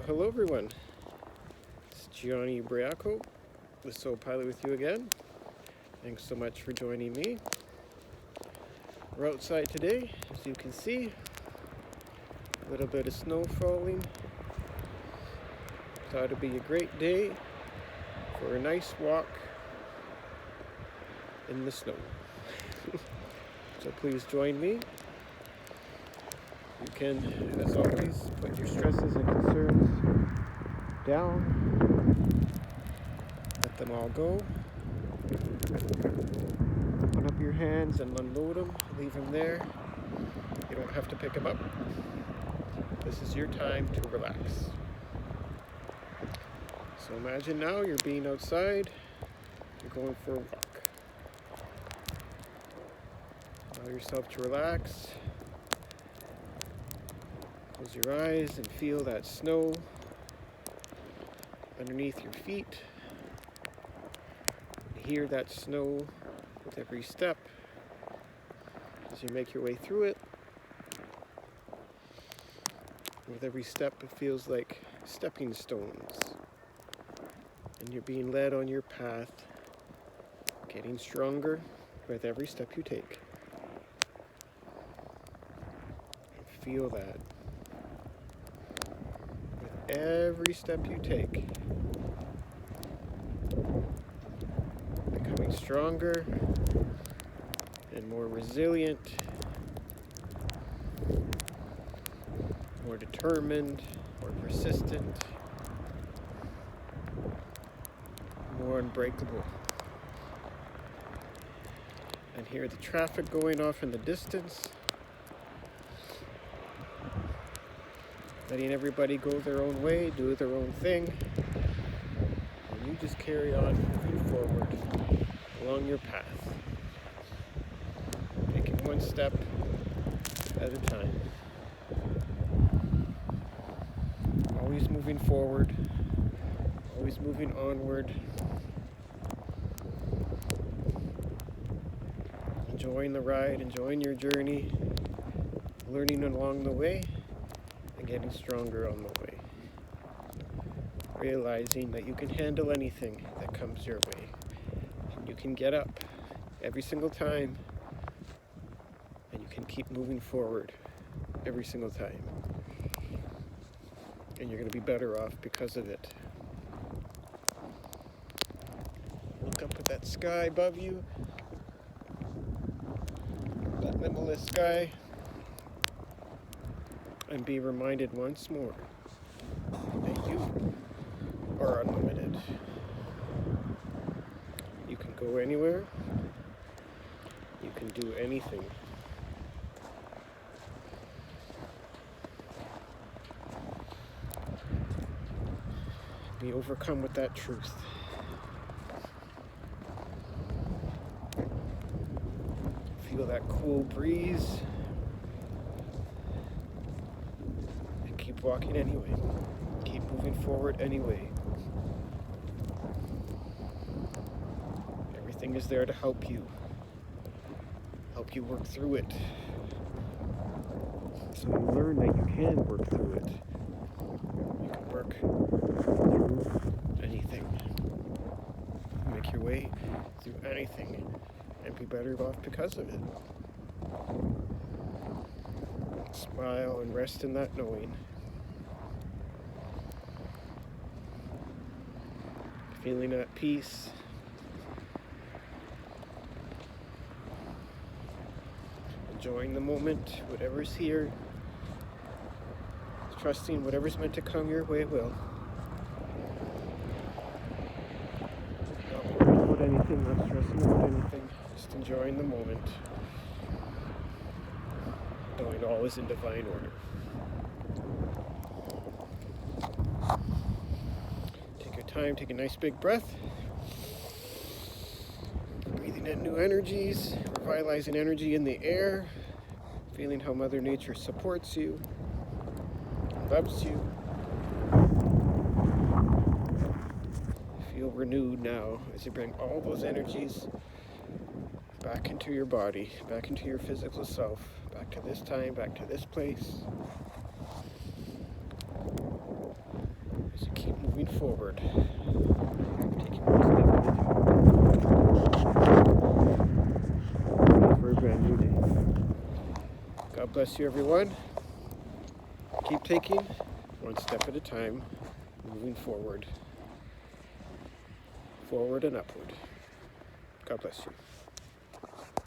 Hello everyone, it's Gianni Briaco, the Soul Pilot with you again. Thanks so much for joining me. We're outside today, as you can see, a little bit of snow falling. Thought it'd be a great day for a nice walk in the snow. So please join me. You can, as always, put your stresses and concerns down. Let them all go. Open up your hands and unload them. Leave them there. You don't have to pick them up. This is your time to relax. So imagine now you're being outside. You're going for a walk. Allow yourself to relax. Close your eyes and feel that snow underneath your feet. Hear that snow with every step as you make your way through it. With every step, it feels like stepping stones. And you're being led on your path, getting stronger with every step you take. And feel that. With every step you take, becoming stronger and more resilient, more determined, more persistent, more unbreakable. And hear the traffic going off in the distance, letting everybody go their own way, do their own thing, and you just carry on moving forward along your path, taking one step at a time. Always moving forward, always moving onward, enjoying the ride, enjoying your journey, learning along the way, and getting stronger on the way. Realizing that you can handle anything that comes your way. And you can get up every single time, and you can keep moving forward every single time. And you're going to be better off because of it. Look up at that sky above you, that limitless sky, and be reminded once more that you are unlimited. You can go anywhere. You can do anything. Be overcome with that truth. Feel that cool breeze. And keep walking anyway. Keep moving forward anyway. Everything is there to help you work through it. So you learn that you can work through it. You can work through anything. Make your way through anything and be better off because of it. Smile and rest in that knowing. Feeling at peace. Enjoying the moment, whatever's here. Trusting whatever's meant to come your way will. Not worrying about anything, not stressing about anything. Just enjoying the moment. Knowing all is in divine order. Take your time, take a nice big breath. Breathing in new energies, revitalizing energy in the air. Feeling how Mother Nature supports you, loves you. Feel renewed now as you bring all those energies back into your body, back into your physical self, back to this time, back to this place. moving forward. Taking one step at a time. For a brand new day. God bless you, everyone. Keep taking one step at a time, moving forward. Forward and upward. God bless you.